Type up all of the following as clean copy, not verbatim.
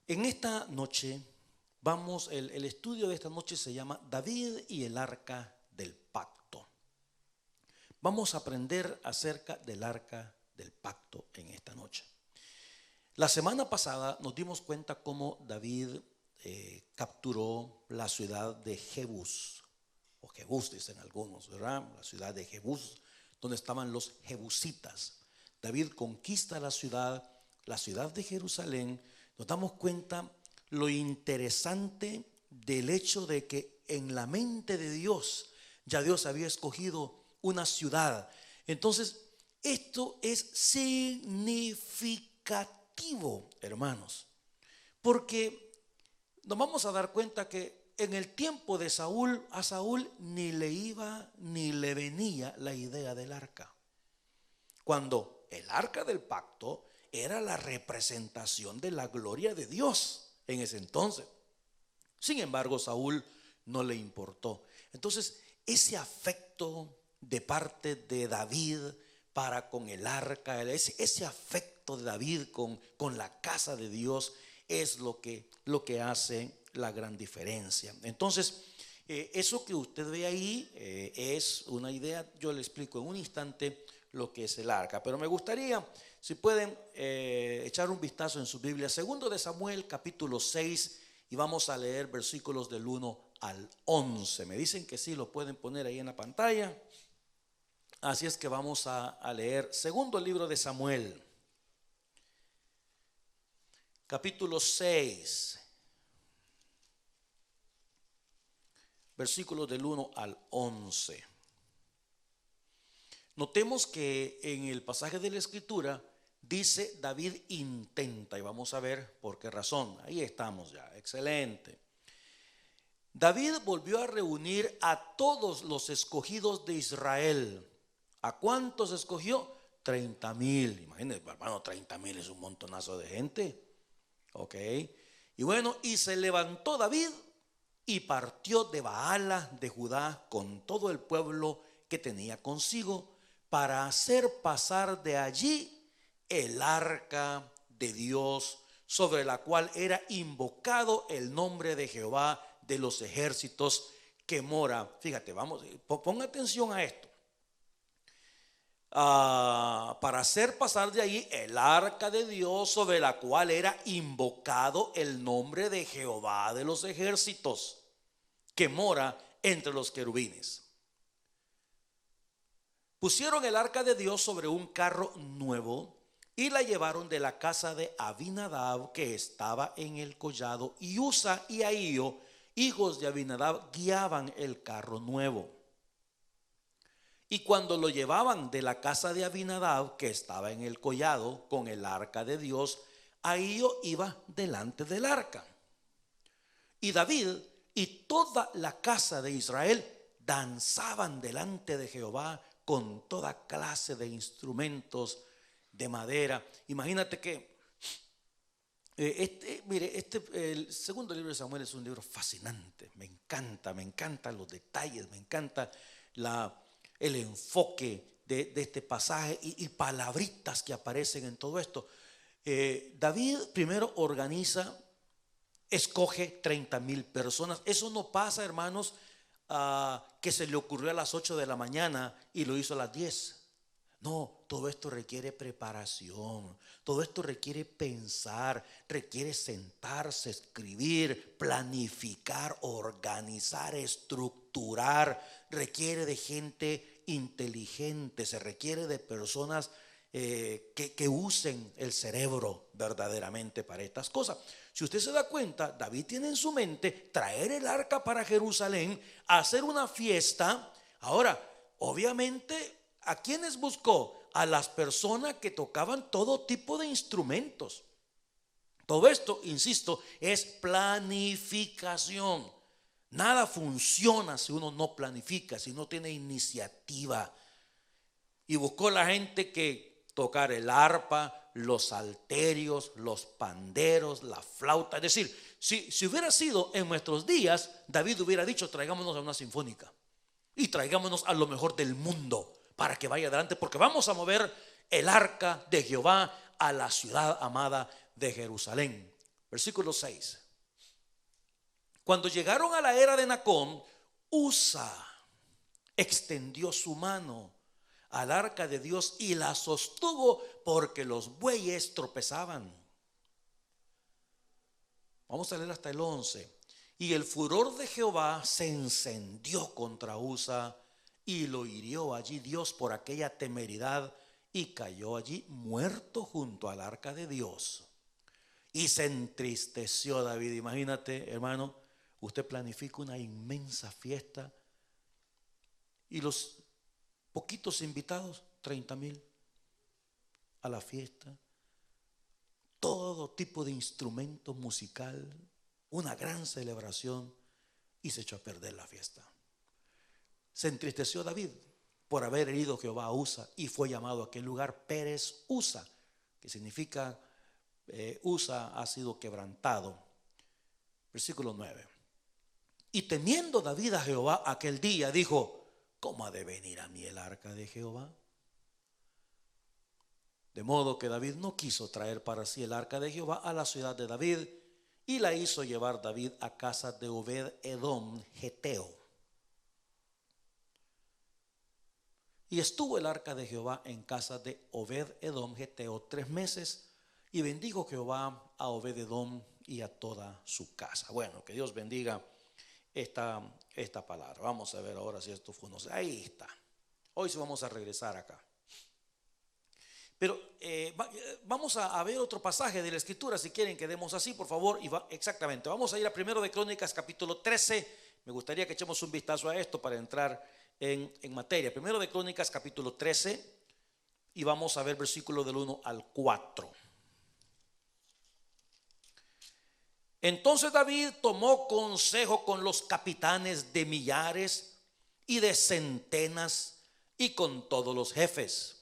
En esta noche el estudio de esta noche se llama David y el arca del pacto. Vamos a aprender acerca del arca del pacto en esta noche. La semana pasada nos dimos cuenta cómo David capturó la ciudad de Jebús, o Jebús dicen algunos, ¿verdad? La ciudad de Jebús, donde estaban los jebusitas. David conquista la ciudad de Jerusalén. Nos damos cuenta lo interesante del hecho de que en la mente de Dios ya Dios había escogido una ciudad. Entonces esto es significativo, hermanos, porque nos vamos a dar cuenta que en el tiempo de Saúl, a Saúl ni le iba ni le venía la idea del arca, cuando el arca del pacto era la representación de la gloria de Dios en ese entonces. Sin embargo, Saúl no le importó. Entonces, ese afecto de parte de David para con el arca, ese afecto de David con la casa de Dios es lo que hace la gran diferencia. Entonces, eso que usted ve ahí es una idea. Yo le explico en un instante lo que es el arca, pero me gustaría, si pueden, echar un vistazo en su Biblia, segundo de Samuel capítulo 6, y vamos a leer versículos del 1 al 11. Me dicen que sí, lo pueden poner ahí en la pantalla. Así es que vamos a leer segundo libro de Samuel capítulo 6, versículos del 1 al 11. Notemos que en el pasaje de la escritura dice David intenta, y vamos a ver por qué razón. Ahí estamos ya, excelente. David volvió a reunir a todos los escogidos de Israel. ¿A cuántos escogió? 30,000. Imagínense, hermano, 30,000 es un montonazo de gente. Ok. Y bueno, y se levantó David y partió de Baala de Judá con todo el pueblo que tenía consigo, para hacer pasar de allí el arca de Dios, sobre la cual era invocado el nombre de Jehová de los ejércitos, que mora. Fíjate, vamos, ponga atención a esto. Para hacer pasar de allí el arca de Dios, sobre la cual era invocado el nombre de Jehová de los ejércitos, que mora entre los querubines. Pusieron el arca de Dios sobre un carro nuevo y la llevaron de la casa de Abinadab, que estaba en el collado, y Usa y Ahío, hijos de Abinadab, guiaban el carro nuevo. Y cuando lo llevaban de la casa de Abinadab, que estaba en el collado, con el arca de Dios, Ahío iba delante del arca. Y David y toda la casa de Israel danzaban delante de Jehová con toda clase de instrumentos de madera. Imagínate que el segundo libro de Samuel es un libro fascinante. Me encantan los detalles, me encanta el enfoque de este pasaje y palabritas que aparecen en todo esto. David primero escoge 30,000 personas. Eso no pasa, hermanos, que se le ocurrió a las 8 de la mañana y lo hizo a las 10. No, todo esto requiere preparación, todo esto requiere pensar, requiere sentarse, escribir, planificar, organizar, estructurar. Requiere de gente inteligente, se requiere de personas que usen el cerebro verdaderamente para estas cosas. Si usted se da cuenta, David tiene en su mente traer el arca para Jerusalén, hacer una fiesta. Ahora, obviamente, ¿a quiénes buscó? A las personas que tocaban todo tipo de instrumentos. Todo esto, insisto, es planificación. Nada funciona si uno no planifica, si no tiene iniciativa. Y buscó la gente que tocar el arpa, los salterios, los panderos, la flauta. Es decir, si hubiera sido en nuestros días, David hubiera dicho: traigámonos a una sinfónica y traigámonos a lo mejor del mundo para que vaya adelante, porque vamos a mover el arca de Jehová a la ciudad amada de Jerusalén. Versículo 6. Cuando llegaron a la era de Nacón, Usa extendió su mano al arca de Dios y la sostuvo porque los bueyes tropezaban. Vamos a leer hasta el 11. Y el furor de Jehová se encendió contra Usa y lo hirió allí Dios por aquella temeridad y cayó allí muerto junto al arca de Dios. Y se entristeció David. Imagínate, hermano, usted planifica una inmensa fiesta y los poquitos invitados, 30,000 a la fiesta, todo tipo de instrumento musical, una gran celebración, y se echó a perder la fiesta. Se entristeció David por haber herido Jehová a Usa y fue llamado a aquel lugar Pérez Usa, que significa Usa ha sido quebrantado. Versículo 9. Y temiendo David a Jehová aquel día, dijo: ¿cómo ha de venir a mí el arca de Jehová? De modo que David no quiso traer para sí el arca de Jehová a la ciudad de David, y la hizo llevar David a casa de Obed Edom Geteo. Y estuvo el arca de Jehová en casa de Obed Edom Geteo 3 meses, y bendijo Jehová a Obed Edom y a toda su casa. Bueno, que Dios bendiga esta palabra. Vamos a ver ahora si esto fue uno. Ahí está. Hoy sí vamos a regresar acá. Pero vamos a ver otro pasaje de la escritura, si quieren que demos así, por favor. Exactamente, vamos a ir a 1 de Crónicas capítulo 13. Me gustaría que echemos un vistazo a esto para entrar en materia. 1 de Crónicas capítulo 13 y vamos a ver versículo del 1 al 4. Entonces David tomó consejo con los capitanes de millares y de centenas y con todos los jefes.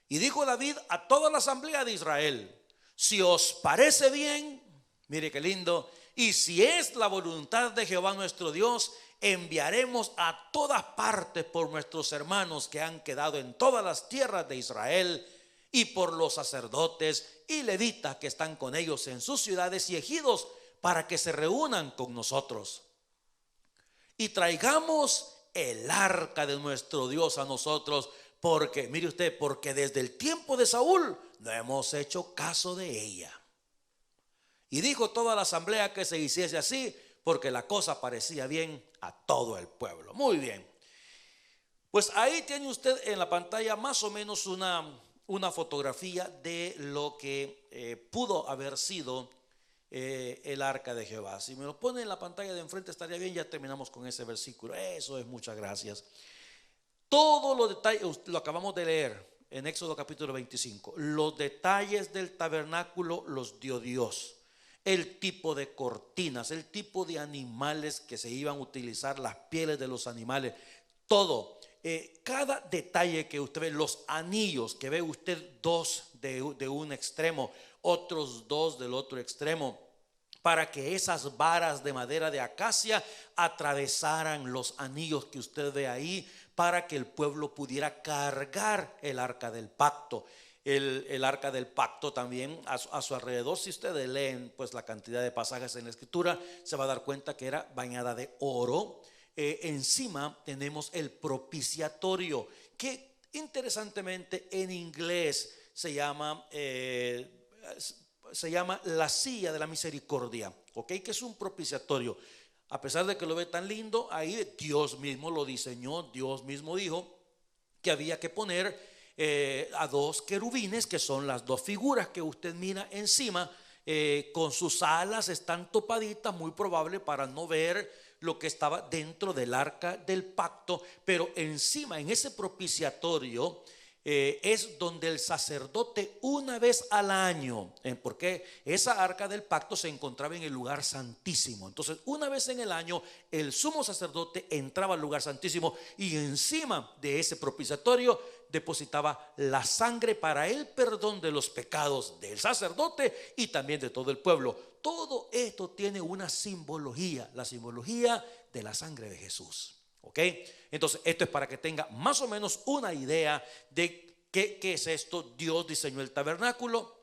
Y dijo David a toda la asamblea de Israel: si os parece bien, mire qué lindo, y si es la voluntad de Jehová nuestro Dios, enviaremos a todas partes por nuestros hermanos que han quedado en todas las tierras de Israel, y por los sacerdotes y levitas que están con ellos en sus ciudades y ejidos, para que se reúnan con nosotros. Y traigamos el arca de nuestro Dios a nosotros, porque, mire usted, porque desde el tiempo de Saúl no hemos hecho caso de ella. Y dijo toda la asamblea que se hiciese así, porque la cosa parecía bien a todo el pueblo. Muy bien. Pues ahí tiene usted en la pantalla más o menos una fotografía de lo que pudo haber sido el arca de Jehová. Si me lo pone en la pantalla de enfrente estaría bien. Ya terminamos con ese versículo. Eso es, muchas gracias. Todos los detalles, lo acabamos de leer en Éxodo capítulo 25. Los detalles del tabernáculo los dio Dios. El tipo de cortinas, el tipo de animales que se iban a utilizar, las pieles de los animales, todo. Cada detalle que usted ve, los anillos que ve usted, 2 de un extremo, otros 2 del otro extremo, para que esas varas de madera de acacia atravesaran los anillos que usted ve ahí, para que el pueblo pudiera cargar el arca del pacto. El arca del pacto también a su alrededor, si ustedes leen pues la cantidad de pasajes en la escritura, se va a dar cuenta que era bañada de oro. Encima tenemos el propiciatorio, que interesantemente en inglés se llama la silla de la misericordia, ¿ok? Que es un propiciatorio. A pesar de que lo ve tan lindo, ahí Dios mismo lo diseñó. Dios mismo dijo que había que poner a 2 querubines, que son las 2 figuras que usted mira encima, con sus alas están topaditas, muy probable para no ver lo que estaba dentro del arca del pacto. Pero encima, en ese propiciatorio, es donde el sacerdote una vez al año, porque esa arca del pacto se encontraba en el lugar santísimo. Entonces una vez en el año el sumo sacerdote entraba al lugar santísimo y encima de ese propiciatorio depositaba la sangre para el perdón de los pecados del sacerdote y también de todo el pueblo. Todo esto tiene una simbología, la simbología de la sangre de Jesús. ¿Ok? Entonces esto es para que tenga más o menos una idea de qué es esto. Dios diseñó el tabernáculo,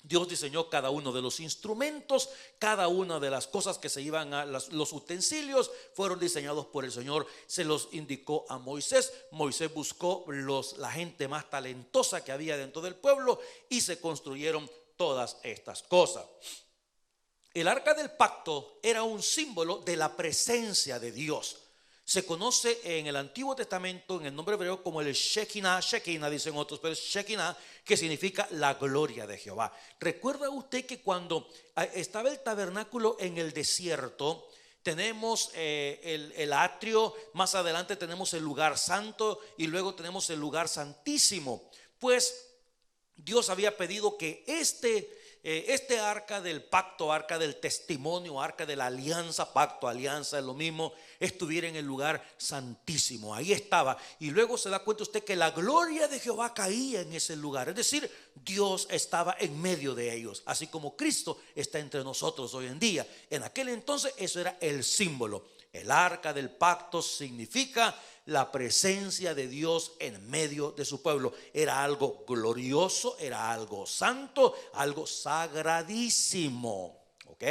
Dios diseñó cada uno de los instrumentos, cada una de las cosas que se iban a los utensilios fueron diseñados por el Señor. Se los indicó a Moisés. Moisés buscó la gente más talentosa que había dentro del pueblo y se construyeron todas estas cosas. El arca del pacto era un símbolo de la presencia de Dios. Se conoce en el Antiguo Testamento en el nombre hebreo como el Shekinah. Shekinah dicen otros, pero es Shekinah, que significa la gloria de Jehová. ¿Recuerda usted que cuando estaba el tabernáculo en el desierto, tenemos el atrio, más adelante tenemos el lugar santo y luego tenemos el lugar santísimo? Pues Dios había pedido que este arca del pacto, arca del testimonio, arca de la alianza, pacto, alianza es lo mismo, estuviera en el lugar santísimo. Ahí estaba. Y luego se da cuenta usted que la gloria de Jehová caía en ese lugar. Es decir, Dios estaba en medio de ellos, así como Cristo está entre nosotros hoy en día. En aquel entonces eso era el símbolo. El arca del pacto significa la presencia de Dios en medio de su pueblo. Era algo glorioso, era algo santo, algo sagradísimo. ¿Ok?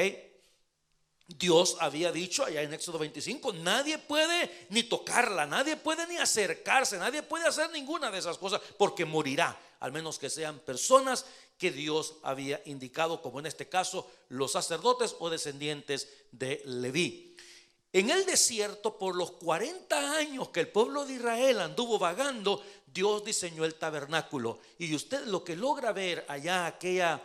Dios había dicho allá en Éxodo 25, nadie puede ni tocarla, nadie puede ni acercarse, nadie puede hacer ninguna de esas cosas porque morirá, al menos que sean personas que Dios había indicado, como en este caso los sacerdotes o descendientes de Leví. En el desierto, por los 40 años que el pueblo de Israel anduvo vagando, Dios diseñó el tabernáculo. Y usted lo que logra ver allá, aquella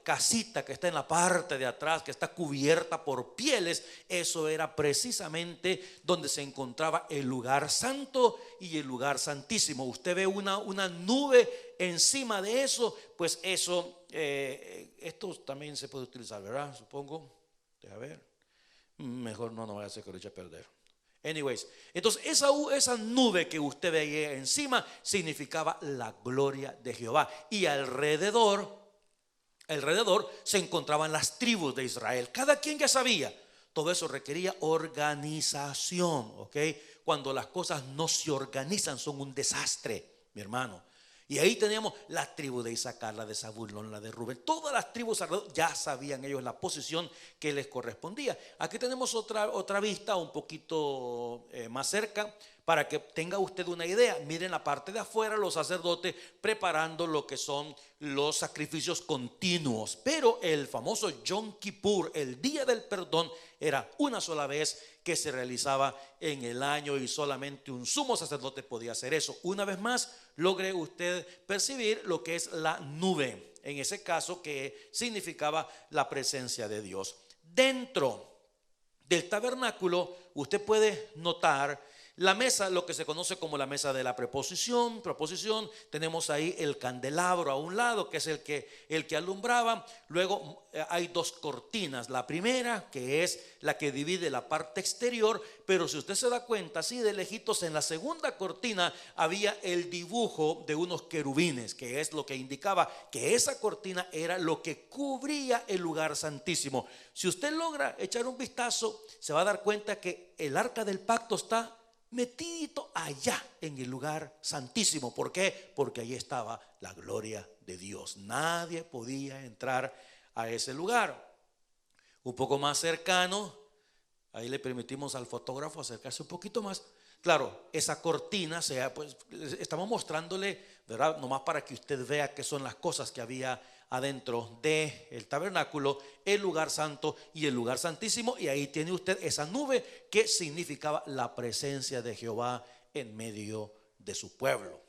casita que está en la parte de atrás, que está cubierta por pieles, eso era precisamente donde se encontraba el lugar santo y el lugar santísimo. Usted ve una nube encima de eso, pues eso, esto también se puede utilizar, ¿verdad? Supongo, deja ver. Mejor no vaya a hacer que lo eche a perder. Anyways, entonces esa nube que usted veía encima significaba la gloria de Jehová. Y alrededor se encontraban las tribus de Israel. Cada quien ya sabía. Todo eso requería organización, ¿ok? Cuando las cosas no se organizan son un desastre, mi hermano. Y ahí teníamos la tribu de Isaacar, la de Zabulón, la de Rubén. Todas las tribus alrededor ya sabían ellos la posición que les correspondía. Aquí tenemos otra vista un poquito más cerca para que tenga usted una idea. Miren la parte de afuera, los sacerdotes preparando lo que son los sacrificios continuos. Pero el famoso Yom Kippur, el día del perdón, era una sola vez que se realizaba en el año y solamente un sumo sacerdote podía hacer eso. Una vez más, logre usted percibir lo que es la nube, en ese caso que significaba la presencia de Dios. Dentro del tabernáculo usted puede notar la mesa, lo que se conoce como la mesa de la proposición. Tenemos ahí el candelabro a un lado, que es el que alumbraba. Luego hay dos cortinas. La primera, que es la que divide la parte exterior, pero si usted se da cuenta, así de lejitos, en la segunda cortina había el dibujo de unos querubines, que es lo que indicaba que esa cortina era lo que cubría el lugar santísimo. Si usted logra echar un vistazo, se va a dar cuenta que el arca del pacto está metidito allá en el lugar santísimo. ¿Por qué? Porque ahí estaba la gloria de Dios. Nadie podía entrar a ese lugar. Un poco más cercano, ahí le permitimos al fotógrafo acercarse un poquito más. Claro, esa cortina, pues estamos mostrándole, ¿verdad? Nomás para que usted vea qué son las cosas que había adentro del tabernáculo, el lugar santo y el lugar santísimo. Y ahí tiene usted esa nube que significaba la presencia de Jehová en medio de su pueblo.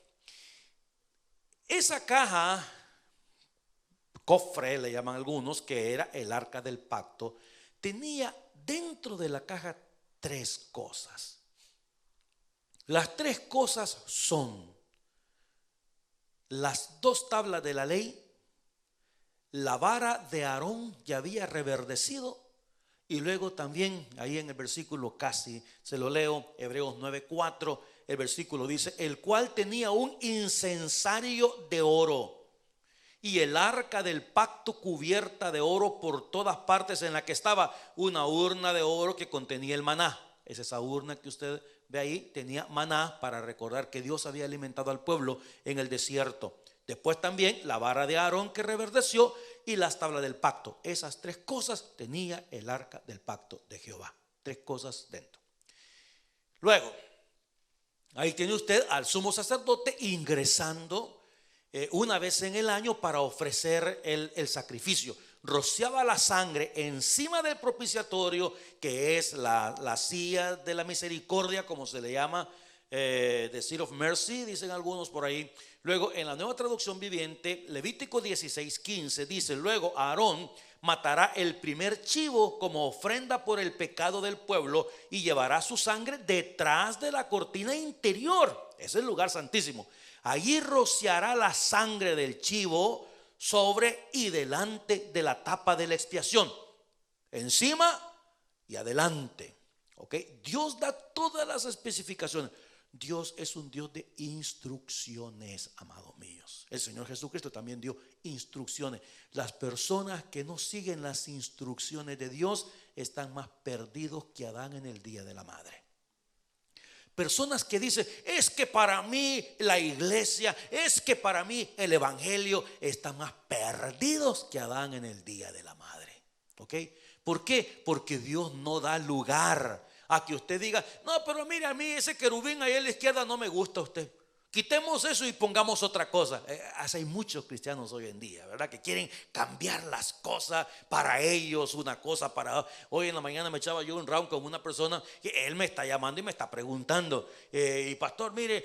Esa caja, cofre le llaman algunos, que era el arca del pacto, tenía dentro de la caja tres cosas. Las tres cosas son las dos tablas de la ley, la vara de Aarón ya había reverdecido, y luego también ahí en el versículo, casi se lo leo, Hebreos 9:4, el versículo dice: el cual tenía un incensario de oro y el arca del pacto cubierta de oro por todas partes, en la que estaba una urna de oro que contenía el maná. Es esa urna que usted ve ahí, tenía maná para recordar que Dios había alimentado al pueblo en el desierto. Después también la vara de Aarón que reverdeció y las tablas del pacto. Esas 3 cosas tenía el arca del pacto de Jehová. 3 cosas dentro. Luego, ahí tiene usted al sumo sacerdote ingresando una vez en el año para ofrecer el sacrificio. Rociaba la sangre encima del propiciatorio, que es la silla de la misericordia, como se le llama, the seat of mercy, dicen algunos por ahí. Luego, en la Nueva Traducción Viviente, Levítico 16:15 dice: luego Aarón matará el primer chivo como ofrenda por el pecado del pueblo y llevará su sangre detrás de la cortina interior. Es el lugar santísimo. Allí rociará la sangre del chivo sobre y delante de la tapa de la expiación, encima y adelante. ¿Okay? Dios da todas las especificaciones. Dios es un Dios de instrucciones, amados míos. El Señor Jesucristo también dio instrucciones. Las personas que no siguen las instrucciones de Dios están más perdidos que Adán en el día de la madre. Personas que dicen: es que para mí la iglesia, es que para mí el evangelio, están más perdidos que Adán en el día de la madre. ¿Ok? ¿Por qué? Porque Dios no da lugar a que usted diga: no, pero mire, a mí ese querubín ahí a la izquierda no me gusta a usted. Quitemos eso y pongamos otra cosa. Hay muchos cristianos hoy en día, ¿verdad?, que quieren cambiar las cosas para ellos, una cosa para... Hoy en la mañana me echaba yo un round con una persona que él me está llamando y me está preguntando: y pastor, mire,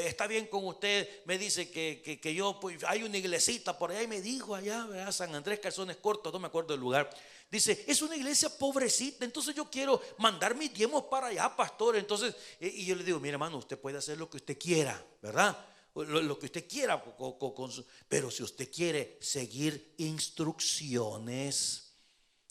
está bien con usted. Me dice que yo, pues, hay una iglesita por allá, y me dijo allá, ¿verdad?, San Andrés Calzones Cortos, no me acuerdo del lugar. Dice: es una iglesia pobrecita, entonces yo quiero mandar mis diezmos para allá, pastor. Entonces, y yo le digo: mire, hermano, usted puede hacer lo que usted quiera, ¿verdad? Lo que usted quiera, pero si usted quiere seguir instrucciones,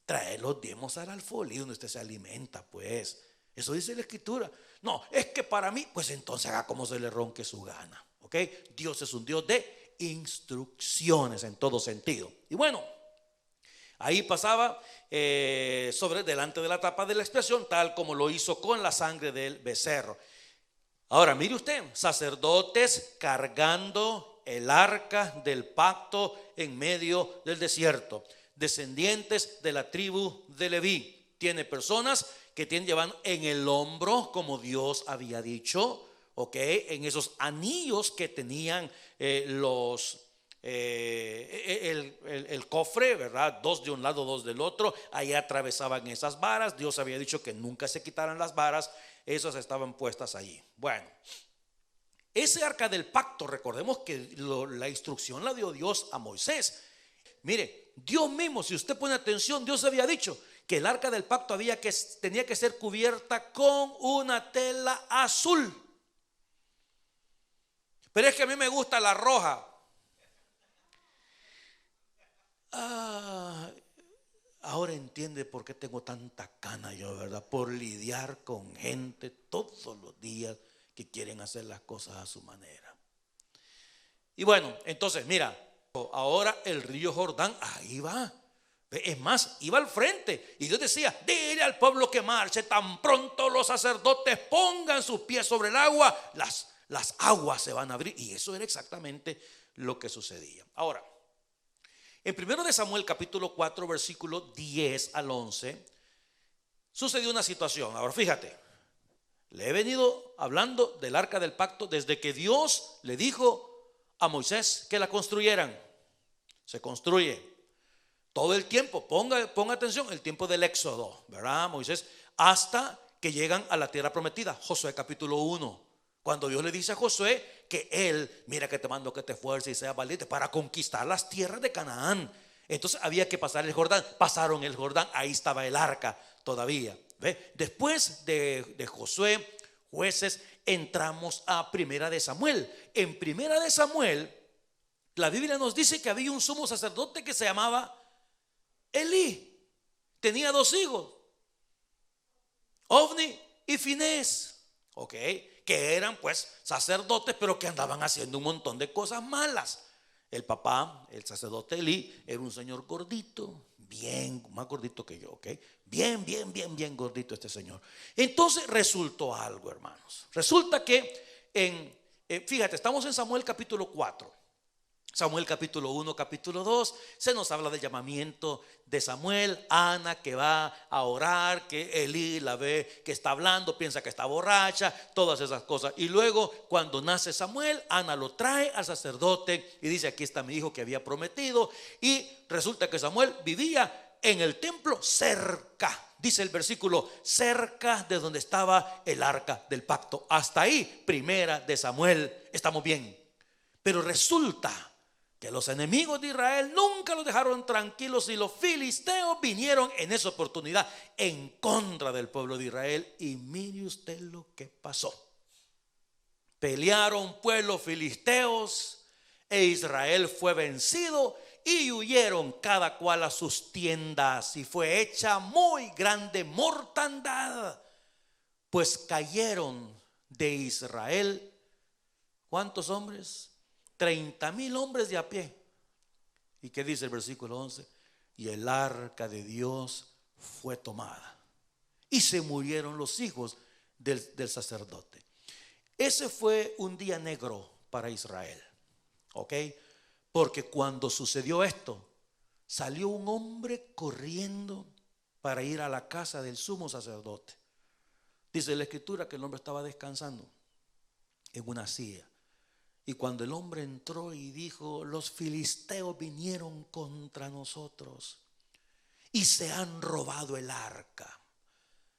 traer los diezmos al alfolí donde usted se alimenta, pues. Eso dice la escritura. No, es que para mí, pues entonces haga como se le ronque su gana. ¿Ok? Dios es un Dios de instrucciones en todo sentido. Y bueno, ahí pasaba sobre delante de la tapa de la expiación, tal como lo hizo con la sangre del becerro. Ahora mire usted, sacerdotes cargando el arca del pacto en medio del desierto, descendientes de la tribu de Leví. Tiene personas que llevan en el hombro, como Dios había dicho, ¿ok?, en esos anillos que tenían el cofre, ¿verdad?, 2 de un lado, 2 del otro. Ahí atravesaban esas varas. Dios había dicho que nunca se quitaran las varas. Esas estaban puestas allí. Bueno, ese arca del pacto, recordemos que la instrucción la dio Dios a Moisés. Mire, Dios mismo, si usted pone atención, Dios había dicho que el arca del pacto tenía que ser cubierta con una tela azul. Pero es que a mí me gusta la roja. Ahora entiende por qué tengo tanta cana yo, ¿verdad? Por lidiar con gente todos los días que quieren hacer las cosas a su manera. Y bueno, entonces mira, ahora el río Jordán, ahí va. Es más, iba al frente y Dios decía: dile al pueblo que marche, tan pronto los sacerdotes pongan sus pies sobre el agua, las aguas se van a abrir. Y eso era exactamente lo que sucedía. Ahora, en 1 Samuel capítulo 4 versículo 10 al 11 sucedió una situación. Ahora fíjate, le he venido hablando del arca del pacto desde que Dios le dijo a Moisés que la construyeran. Se construye todo el tiempo, ponga atención, el tiempo del éxodo, ¿verdad, Moisés? Hasta que llegan a la tierra prometida. Josué capítulo 1, cuando Dios le dice a Josué que él: mira que te mando que te esfuerces y seas valiente para conquistar las tierras de Canaán. Entonces había que pasar el Jordán. Pasaron el Jordán, ahí estaba el arca todavía. ¿Ve? Después de Josué, Jueces, entramos a Primera de Samuel. En Primera de Samuel, la Biblia nos dice que había un sumo sacerdote que se llamaba Elí. Tenía 2 hijos, Ofni y Finés, ¿ok?, que eran pues sacerdotes, pero que andaban haciendo un montón de cosas malas. El papá, el sacerdote Elí, era un señor gordito, bien, más gordito que yo, ¿ok? Bien gordito este señor. Entonces resultó algo, hermanos. Resulta que fíjate, estamos en Samuel capítulo 4. Samuel capítulo 1, capítulo 2, se nos habla del llamamiento de Samuel, Ana que va a orar, que Elí la ve que está hablando, piensa que está borracha, todas esas cosas. Y luego cuando nace Samuel, Ana lo trae al sacerdote y dice: aquí está mi hijo que había prometido. Y resulta que Samuel vivía en el templo cerca, dice el versículo, cerca de donde estaba el arca del pacto. Hasta ahí, primera de Samuel, estamos bien. Pero resulta que los enemigos de Israel nunca los dejaron tranquilos y los filisteos vinieron en esa oportunidad en contra del pueblo de Israel. Y mire usted lo que pasó. Pelearon pues los filisteos e Israel fue vencido y huyeron cada cual a sus tiendas y fue hecha muy grande mortandad, pues cayeron de Israel, ¿cuántos hombres? 30,000 hombres de a pie. ¿Y qué dice el versículo 11? Y el arca de Dios fue tomada y se murieron los hijos del sacerdote. Ese fue un día negro para Israel, ¿ok? Porque cuando sucedió esto, salió un hombre corriendo para ir a la casa del sumo sacerdote. Dice la escritura que el hombre estaba descansando en una silla. Y cuando el hombre entró y dijo: los filisteos vinieron contra nosotros y se han robado el arca.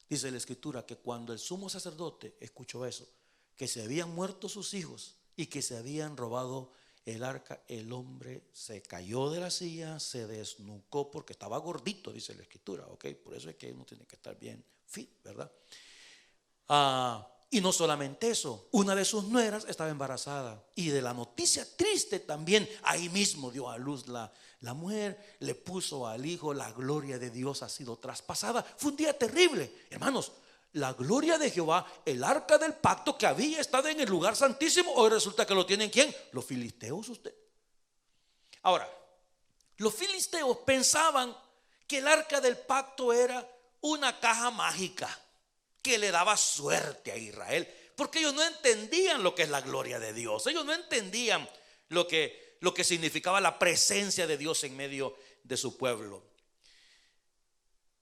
Dice la escritura que cuando el sumo sacerdote escuchó eso, que se habían muerto sus hijos y que se habían robado el arca, el hombre se cayó de la silla, se desnucó porque estaba gordito, dice la escritura, ¿ok? Por eso es que uno tiene que estar bien fit, ¿verdad? Y no solamente eso, una de sus nueras estaba embarazada. Y de la noticia triste también, ahí mismo dio a luz la mujer, le puso al hijo. La gloria de Dios ha sido traspasada. Fue un día terrible, hermanos. La gloria de Jehová, el arca del pacto que había estado en el lugar santísimo, hoy resulta que lo tienen ¿quién? Los filisteos, usted. Ahora, los filisteos pensaban que el arca del pacto era una caja mágica que le daba suerte a Israel, porque ellos no entendían lo que es la gloria de Dios. Ellos no entendían lo que significaba la presencia de Dios en medio de su pueblo.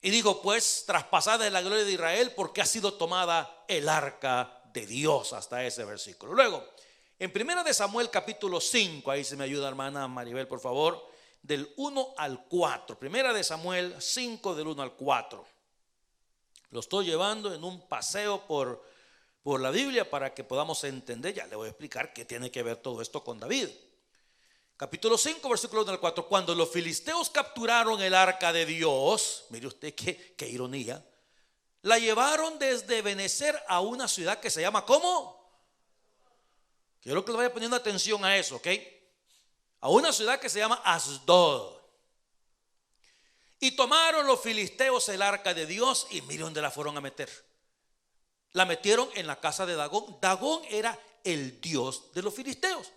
Y digo pues, traspasada es la gloria de Israel porque ha sido tomada el arca de Dios, hasta ese versículo. Luego, en 1 de Samuel capítulo 5, ahí se me ayuda hermana Maribel por favor, del 1 al 4. 1 de Samuel 5 del 1 al 4. Lo estoy llevando en un paseo por la Biblia para que podamos entender. Ya le voy a explicar qué tiene que ver todo esto con David. Capítulo 5, versículo 1 al 4. Cuando los filisteos capturaron el arca de Dios, mire usted qué ironía, la llevaron desde Benecer a una ciudad que se llama ¿cómo? Quiero que le vaya poniendo atención a eso, ¿ok? A una ciudad que se llama Asdod. Y tomaron los filisteos el arca de Dios y mire dónde la fueron a meter. La metieron en la casa de Dagón. Dagón era el dios de los filisteos.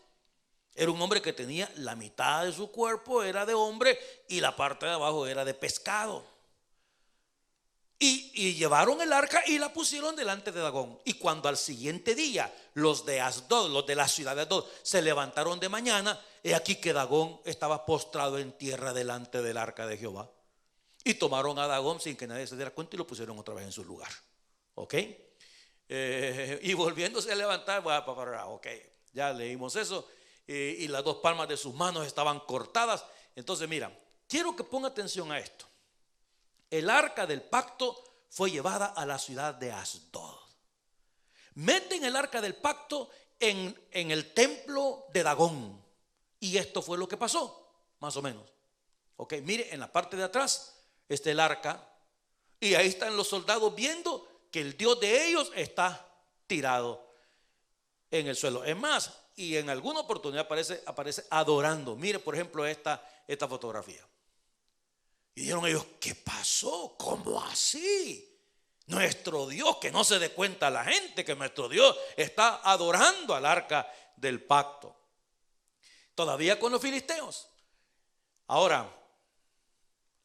Era un hombre que tenía la mitad de su cuerpo era de hombre y la parte de abajo era de pescado. Y llevaron el arca y la pusieron delante de Dagón. Y cuando al siguiente día los de Asdod, los de la ciudad de Asdod, se levantaron de mañana, he aquí que Dagón estaba postrado en tierra delante del arca de Jehová. Y tomaron a Dagón sin que nadie se diera cuenta y lo pusieron otra vez en su lugar. ¿Ok? Y volviéndose a levantar, ok, ya leímos eso. Y las dos palmas de sus manos estaban cortadas. Entonces mira, quiero que ponga atención a esto. El arca del pacto fue llevada a la ciudad de Asdod. Meten el arca del pacto en el templo de Dagón. Y esto fue lo que pasó, más o menos. Ok, mire, en la parte de atrás está el arca. Y ahí están los soldados viendo que el Dios de ellos está tirado en el suelo. Es más, y en alguna oportunidad aparece adorando. Mire, por ejemplo, esta fotografía. Y dijeron ellos: ¿qué pasó? ¿Cómo así? Nuestro Dios, que no se dé cuenta la gente que nuestro Dios está adorando al arca del pacto. Todavía con los filisteos. Ahora,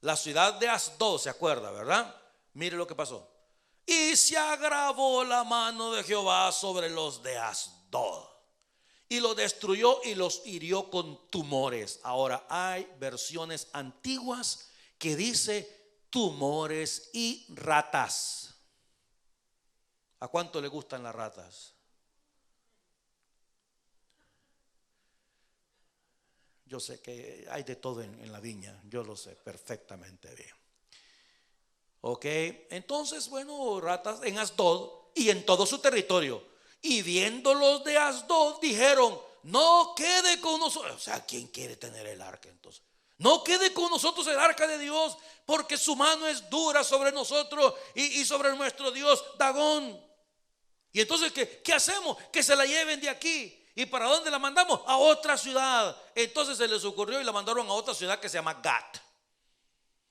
la ciudad de Asdod, ¿se acuerda, verdad? Mire lo que pasó. Y se agravó la mano de Jehová sobre los de Asdod. y los destruyó y los hirió con tumores. Ahora hay versiones antiguas que dice tumores y ratas. ¿A cuánto le gustan las ratas? Yo sé que hay de todo en la viña, yo lo sé perfectamente bien. Ok, entonces, bueno, ratas en Asdod y en todo su territorio. Y viendo los de Asdod dijeron: no quede con nosotros. O sea, ¿quién quiere tener el arca entonces? No quede con nosotros el arca de Dios, porque su mano es dura sobre nosotros y sobre nuestro Dios Dagón. Y entonces, ¿qué hacemos? Que se la lleven de aquí. ¿Y para dónde la mandamos? A otra ciudad. Entonces se les ocurrió y la mandaron a otra ciudad que se llama Gat.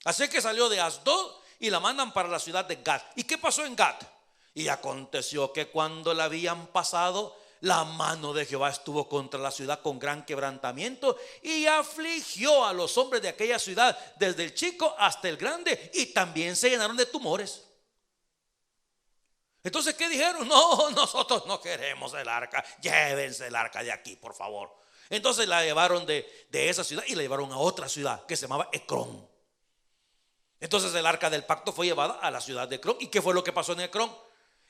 Así que salió de Asdod y la mandan para la ciudad de Gat. ¿Y qué pasó en Gat? Y aconteció que cuando la habían pasado, la mano de Jehová estuvo contra la ciudad con gran quebrantamiento y afligió a los hombres de aquella ciudad, desde el chico hasta el grande, y también se llenaron de tumores. Entonces, ¿qué dijeron? No, nosotros no queremos el arca, llévense el arca de aquí, por favor. Entonces la llevaron de esa ciudad y la llevaron a otra ciudad que se llamaba Ecrón. Entonces el arca del pacto fue llevada a la ciudad de Ecrón. ¿Y qué fue lo que pasó en Ecrón?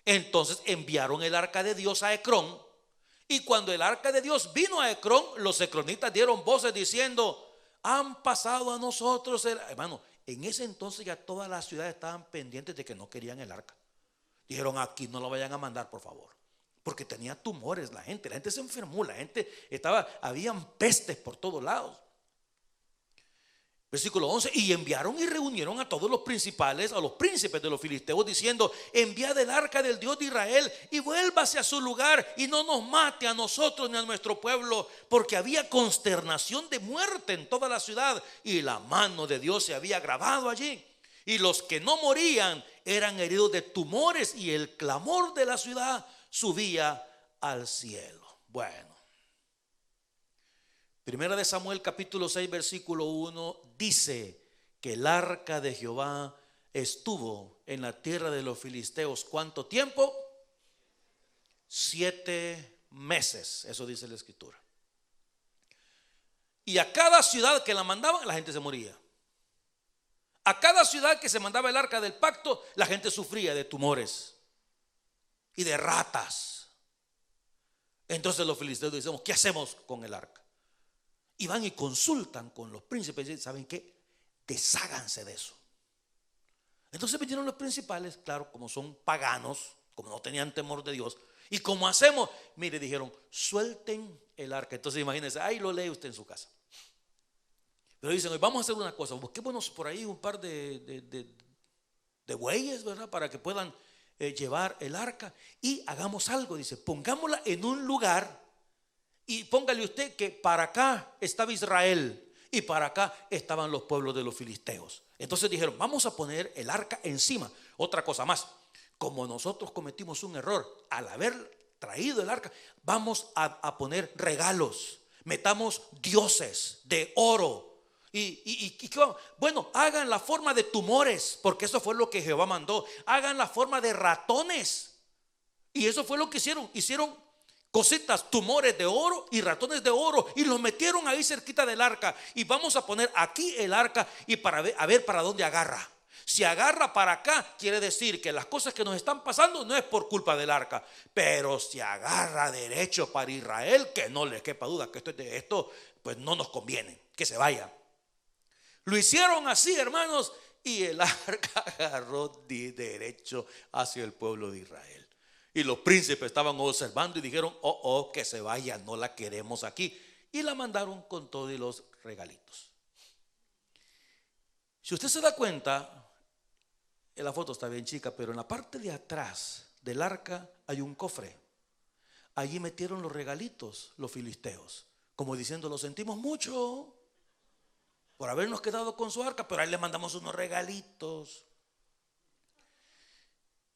Entonces enviaron el arca de Dios a Ecrón. Y cuando el arca de Dios vino a Ecrón, los ecronitas dieron voces diciendo: han pasado a nosotros hermano, en ese entonces ya todas las ciudades estaban pendientes de que no querían el arca. Dijeron: aquí no lo vayan a mandar, por favor, porque tenía tumores la gente se enfermó, la gente habían pestes por todos lados. Versículo 11: y enviaron y reunieron a todos los principales, a los príncipes de los filisteos, diciendo: enviad el arca del Dios de Israel y vuélvase a su lugar y no nos mate a nosotros ni a nuestro pueblo, porque había consternación de muerte en toda la ciudad y la mano de Dios se había grabado allí. Y los que no morían eran heridos de tumores y el clamor de la ciudad subía al cielo. Bueno, Primera de Samuel capítulo 6 versículo 1 dice que el arca de Jehová estuvo en la tierra de los filisteos. ¿Cuánto tiempo? 7 meses, eso dice la escritura. Y a cada ciudad que la mandaban, la gente se moría. A cada ciudad que se mandaba el arca del pacto, la gente sufría de tumores y de ratas. Entonces los filisteos dicen: ¿qué hacemos con el arca? Y van y consultan con los príncipes y dicen: ¿saben qué? Desháganse de eso. Entonces vinieron los principales, claro, como son paganos, como no tenían temor de Dios. ¿Y cómo hacemos? Mire, dijeron: suelten el arca. Entonces imagínense, ahí lo lee usted en su casa. Pero dicen: hoy vamos a hacer una cosa, busquémonos por ahí un par de bueyes, ¿verdad? Para que puedan llevar el arca. Y hagamos algo, dice: pongámosla en un lugar y póngale usted que para acá estaba Israel y para acá estaban los pueblos de los filisteos. Entonces dijeron: vamos a poner el arca encima. Otra cosa más, como nosotros cometimos un error al haber traído el arca, vamos a poner regalos, metamos dioses de oro. ¿Y bueno, hagan la forma de tumores, porque eso fue lo que Jehová mandó. Hagan la forma de ratones, y eso fue lo que hicieron cositas, tumores de oro y ratones de oro, y los metieron ahí cerquita del arca. Y vamos a poner aquí el arca y a ver para dónde agarra. Si agarra para acá, quiere decir que las cosas que nos están pasando no es por culpa del arca. Pero si agarra derecho para Israel, que no le quepa duda que esto pues no nos conviene, que se vaya. Lo hicieron así, hermanos, y el arca agarró derecho hacia el pueblo de Israel. Y los príncipes estaban observando y dijeron: que se vaya, no la queremos aquí. Y la mandaron con todos los regalitos. Si usted se da cuenta, la foto está bien chica, pero en la parte de atrás del arca hay un cofre. Allí metieron los regalitos los filisteos, como diciendo: lo sentimos mucho por habernos quedado con su arca, pero ahí le mandamos unos regalitos.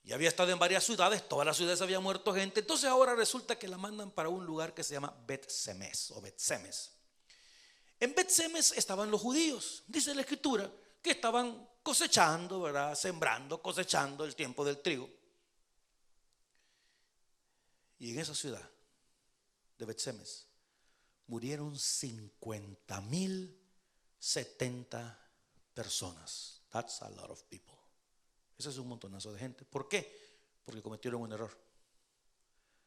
Y había estado en varias ciudades, todas las ciudades había muerto gente. Entonces ahora resulta que la mandan para un lugar que se llama Bet-Semes o Bet-Semes. En Bet-Semes estaban los judíos, dice la escritura, que estaban cosechando, ¿verdad? Sembrando, cosechando el tiempo del trigo. Y en esa ciudad de Bet-Semes, murieron 50,070 personas. That's a lot of people. Ese es un montonazo de gente. ¿Por qué? Porque cometieron un error.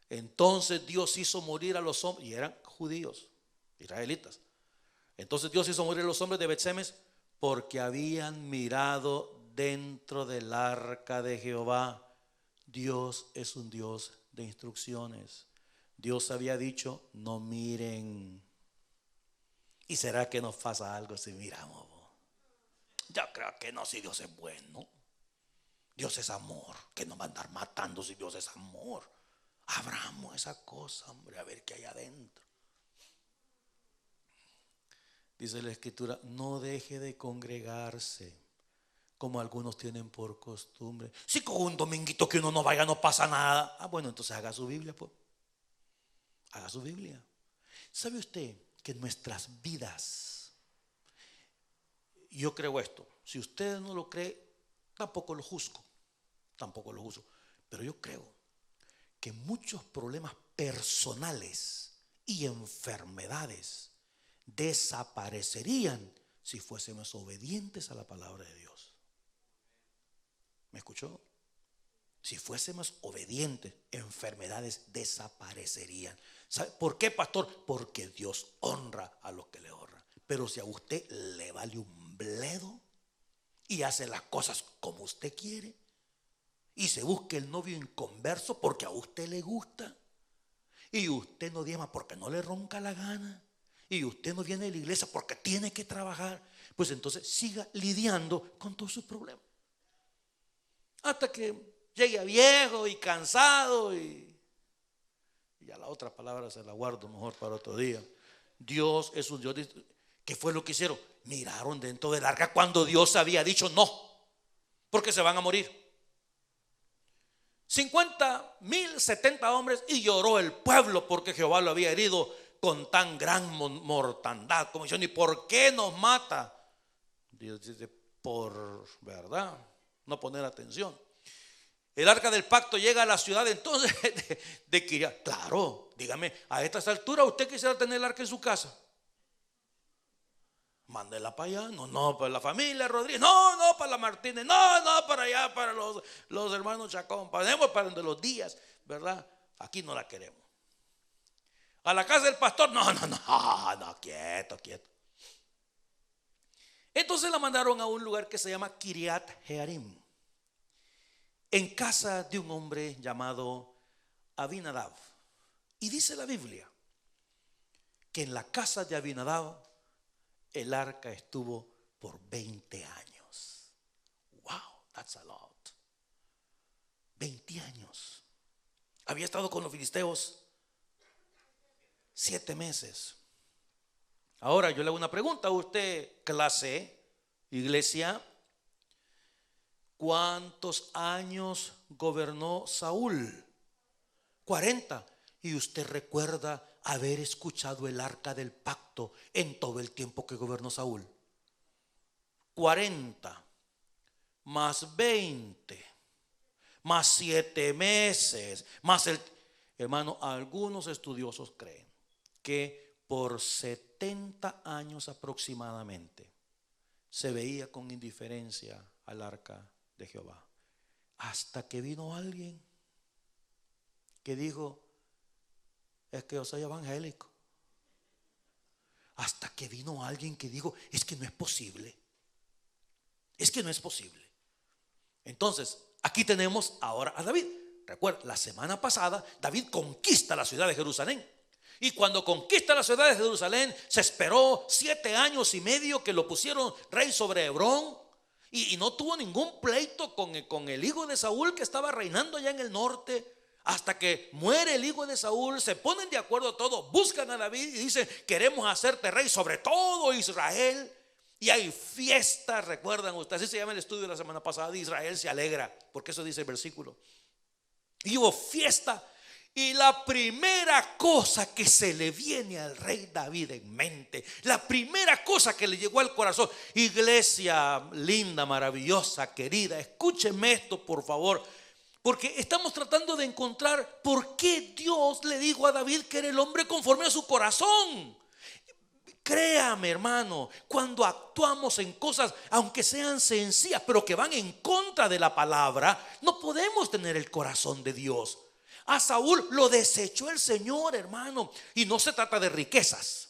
Entonces Dios hizo morir a los hombres, y eran judíos, israelitas. Entonces Dios hizo morir a los hombres de Bet-Semes porque habían mirado dentro del arca de Jehová. Dios es un Dios de instrucciones. Dios había dicho: no miren. ¿Y será que nos pasa algo si miramos? Yo creo que no, si Dios es bueno. Dios es amor. Que nos va a andar matando si Dios es amor. Abramos esa cosa, hombre, a ver qué hay adentro. Dice la Escritura: no deje de congregarse como algunos tienen por costumbre. Si con un dominguito que uno no vaya no pasa nada. Bueno, entonces haga su Biblia, pues. Haga su Biblia. ¿Sabe usted que nuestras vidas, yo creo esto, si usted no lo cree, tampoco lo juzgo, pero yo creo que muchos problemas personales y enfermedades desaparecerían si fuésemos obedientes a la palabra de Dios. ¿Me escuchó? Si fuésemos obedientes, enfermedades desaparecerían. ¿Sabe por qué, pastor? Porque Dios honra a los que le honran. Pero si a usted le vale un bledo y hace las cosas como usted quiere, y se busca el novio inconverso porque a usted le gusta, y usted no diezma porque no le ronca la gana, y usted no viene a la iglesia porque tiene que trabajar, pues entonces siga lidiando con todos sus problemas hasta que llegue a viejo y cansado, y a la otra palabra se la guardo mejor para otro día. Dios es un Dios. ¿Qué fue lo que hicieron? Miraron dentro del arca cuando Dios había dicho no, porque se van a morir. 50,070 hombres, y lloró el pueblo porque Jehová lo había herido con tan gran mortandad. Como diciendo: ¿y por qué nos mata? Dios dice: por verdad, no poner atención. El arca del pacto llega a la ciudad entonces de Kiriat. Claro, dígame, a estas alturas usted quisiera tener el arca en su casa. Mándela para allá. No, para la familia Rodríguez. No, para la Martínez. No, para allá, para los hermanos Chacón. Para los Díaz, ¿verdad? Aquí no la queremos. A la casa del pastor. No, quieto. Entonces la mandaron a un lugar que se llama Kiriat Jearim, en casa de un hombre llamado Abinadab. Y dice la Biblia que en la casa de Abinadab el arca estuvo por 20 años. Wow, that's a lot. 20 años. Había estado con los filisteos 7 meses. Ahora yo le hago una pregunta a usted, clase, iglesia. ¿Cuántos años gobernó Saúl? 40. ¿Y usted recuerda haber escuchado el arca del pacto en todo el tiempo que gobernó Saúl? 40 más 20 más 7 meses más el... Hermano, algunos estudiosos creen que por 70 años aproximadamente se veía con indiferencia al arca de Jehová, hasta que vino alguien que dijo: es que yo soy evangélico. Hasta que vino alguien que dijo: es que no es posible. Entonces aquí tenemos ahora a David. Recuerda, la semana pasada David conquista la ciudad de Jerusalén, y cuando conquista la ciudad de Jerusalén se esperó 7 años y medio que lo pusieron rey sobre Hebrón. Y no tuvo ningún pleito con el hijo de Saúl que estaba reinando allá en el norte. Hasta que muere el hijo de Saúl, se ponen de acuerdo todos, buscan a David y dicen: queremos hacerte rey sobre todo Israel. Y hay fiesta, recuerdan ustedes, así se llama el estudio de la semana pasada, de Israel se alegra, porque eso dice el versículo. Y hubo fiesta. Y la primera cosa que se le viene al rey David en mente, la primera cosa que le llegó al corazón, iglesia linda, maravillosa, querida, escúcheme esto por favor. Porque estamos tratando de encontrar por qué Dios le dijo a David que era el hombre conforme a su corazón. Créame, hermano, cuando actuamos en cosas, aunque sean sencillas, pero que van en contra de la palabra, no podemos tener el corazón de Dios. A Saúl lo desechó el Señor, hermano. Y no se trata de riquezas,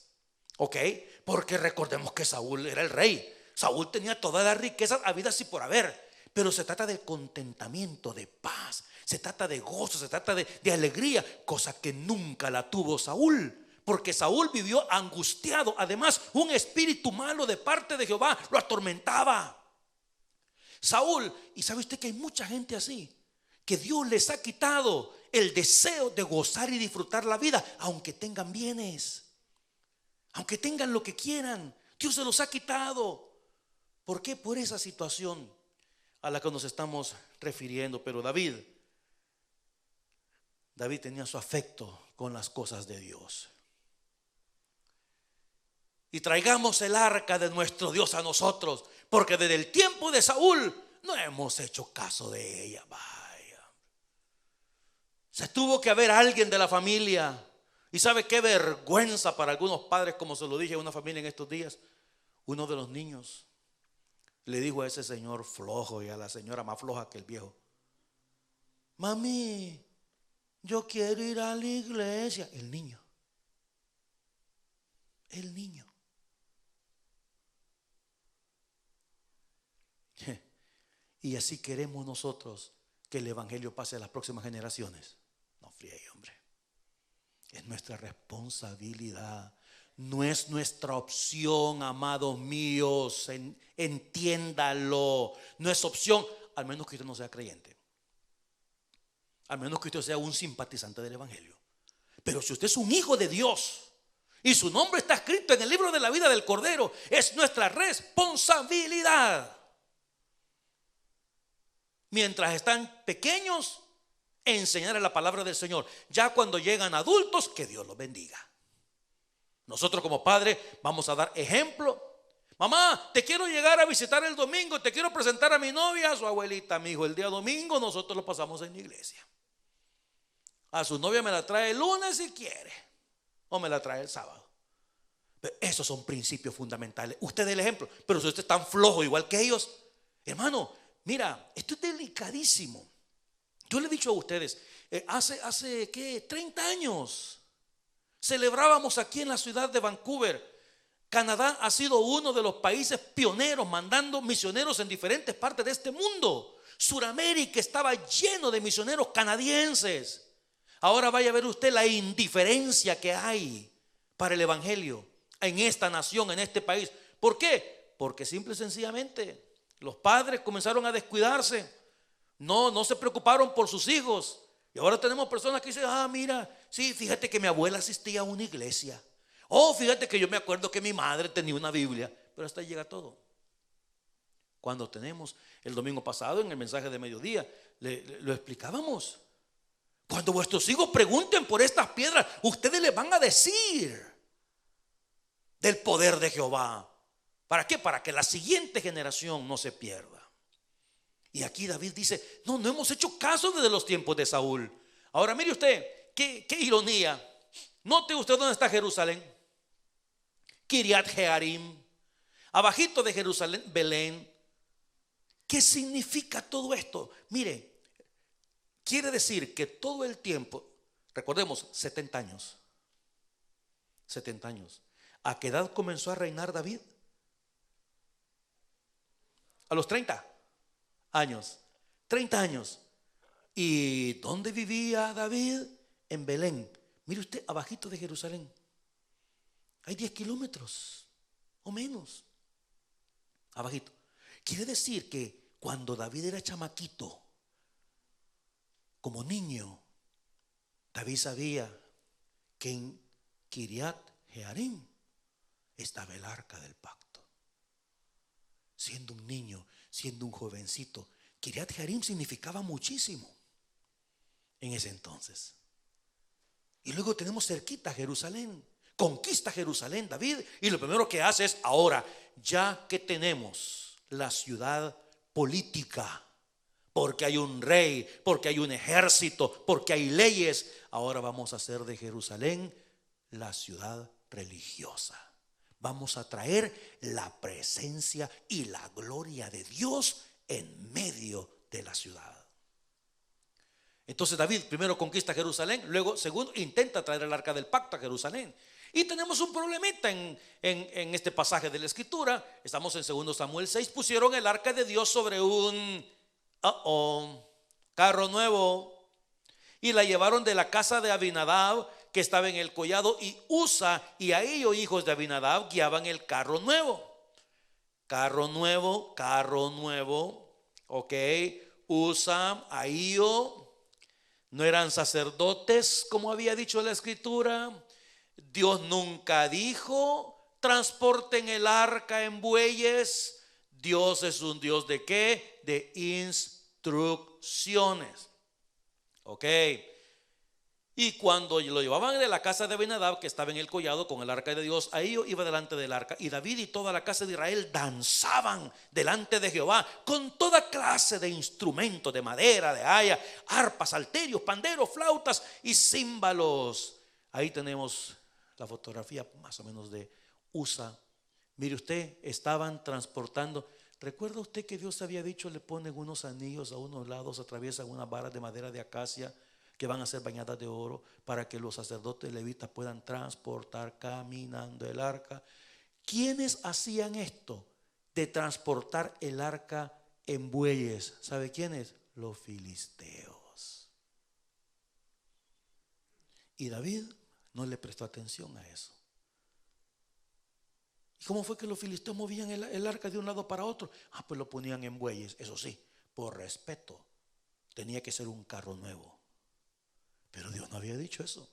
¿ok? Porque recordemos que Saúl era el rey. Saúl tenía todas las riquezas habidas y por haber. Pero se trata de contentamiento, de paz. Se trata de gozo, se trata de alegría. Cosa que nunca la tuvo Saúl. Porque Saúl vivió angustiado. Además, un espíritu malo de parte de Jehová lo atormentaba. Saúl, y sabe usted que hay mucha gente así, que Dios les ha quitado el deseo de gozar y disfrutar la vida, aunque tengan bienes, aunque tengan lo que quieran. Dios se los ha quitado. ¿Por qué? Por esa situación a la que nos estamos refiriendo. Pero David tenía su afecto con las cosas de Dios. Y traigamos el arca de nuestro Dios a nosotros, porque desde el tiempo de Saúl no hemos hecho caso de ella. Vaya, se tuvo que haber alguien de la familia. Y sabe qué vergüenza para algunos padres, como se lo dije a una familia en estos días. Uno de los niños le dijo a ese señor flojo y a la señora más floja que el viejo: mami, yo quiero ir a la iglesia. El niño. Y así queremos nosotros que el evangelio pase a las próximas generaciones. No friegue, hombre. Es nuestra responsabilidad. No es nuestra opción, amados míos. Entiéndalo. No es opción, al menos que usted no sea creyente. Al menos que usted sea un simpatizante del evangelio. Pero si usted es un hijo de Dios y su nombre está escrito en el libro de la vida del Cordero, es nuestra responsabilidad. Mientras están pequeños, enseñar la palabra del Señor. Ya cuando llegan adultos, que Dios los bendiga. Nosotros como padres vamos a dar ejemplo. Mamá, te quiero llegar a visitar el domingo, te quiero presentar a mi novia, a su abuelita. Mi hijo, el día domingo nosotros lo pasamos en la iglesia. A su novia me la trae el lunes si quiere, o me la trae el sábado. Pero esos son principios fundamentales. Usted es el ejemplo. Pero si usted es tan flojo igual que ellos, hermano, mira, esto es delicadísimo. Yo le he dicho a ustedes, hace ¿qué? 30 años celebrábamos aquí en la ciudad de Vancouver. Canadá ha sido uno de los países pioneros mandando misioneros en diferentes partes de este mundo. Suramérica estaba lleno de misioneros canadienses. Ahora vaya a ver usted la indiferencia que hay para el evangelio en esta nación, en este país. ¿Por qué? Porque simple y sencillamente los padres comenzaron a descuidarse. No se preocuparon por sus hijos. Y ahora tenemos personas que dicen: mira, sí, fíjate que mi abuela asistía a una iglesia. Fíjate que yo me acuerdo que mi madre tenía una Biblia. Pero hasta ahí llega todo. Cuando tenemos el domingo pasado en el mensaje de mediodía, lo explicábamos. Cuando vuestros hijos pregunten por estas piedras, ustedes les van a decir del poder de Jehová. ¿Para qué? Para que la siguiente generación no se pierda. Y aquí David dice: no hemos hecho caso desde los tiempos de Saúl. Ahora mire usted, qué ironía. Note usted dónde está Jerusalén. Kiriat Jearim, abajito de Jerusalén, Belén. ¿Qué significa todo esto? Mire, quiere decir que todo el tiempo, recordemos, 70 años. 70 años. ¿A qué edad comenzó a reinar David? A los 30 años. 30 años. ¿Y dónde vivía David? En Belén. Mire usted, abajito de Jerusalén. Hay 10 kilómetros o menos. Abajito. Quiere decir que cuando David era chamaquito, como niño, David sabía que en Kiriat Jearim estaba el arca del pacto. Siendo un niño, siendo un jovencito, Kiriat Jearim significaba muchísimo en ese entonces. Y luego tenemos cerquita Jerusalén. Conquista Jerusalén David, y lo primero que hace es: ahora, ya que tenemos la ciudad política, porque hay un rey, porque hay un ejército, porque hay leyes. Ahora vamos a hacer de Jerusalén la ciudad religiosa. Vamos a traer la presencia y la gloria de Dios en medio de la ciudad. Entonces David primero conquista Jerusalén, luego segundo intenta traer el arca del pacto a Jerusalén. Y tenemos un problemita en este pasaje de la escritura. Estamos en 2 Samuel 6. Pusieron el arca de Dios sobre un carro nuevo y la llevaron de la casa de Abinadab, que estaba en el collado, y Usa y Ahío, hijos de Abinadab, guiaban el carro nuevo. Carro nuevo, ok. Usa, Ahío no eran sacerdotes, como había dicho la escritura. Dios nunca dijo transporten el arca en bueyes. Dios es un Dios de ¿qué? De instrucciones. Ok. Y cuando lo llevaban de la casa de Abinadab, que estaba en el collado con el arca de Dios, ahí iba delante del arca. Y David y toda la casa de Israel danzaban delante de Jehová con toda clase de instrumentos de madera, de haya, arpas, salterios, panderos, flautas y címbalos. Ahí tenemos la fotografía más o menos de Usa. Mire usted, estaban transportando. ¿Recuerda usted que Dios había dicho le ponen unos anillos a unos lados, atraviesan unas varas de madera de acacia que van a ser bañadas de oro para que los sacerdotes levitas puedan transportar caminando el arca? ¿Quiénes hacían esto de transportar el arca en bueyes? ¿Sabe quiénes? Los filisteos. Y David no le prestó atención a eso. ¿Y cómo fue que los filisteos movían el arca de un lado para otro? Pues lo ponían en bueyes. Eso sí, por respeto, tenía que ser un carro nuevo. Pero Dios no había dicho eso.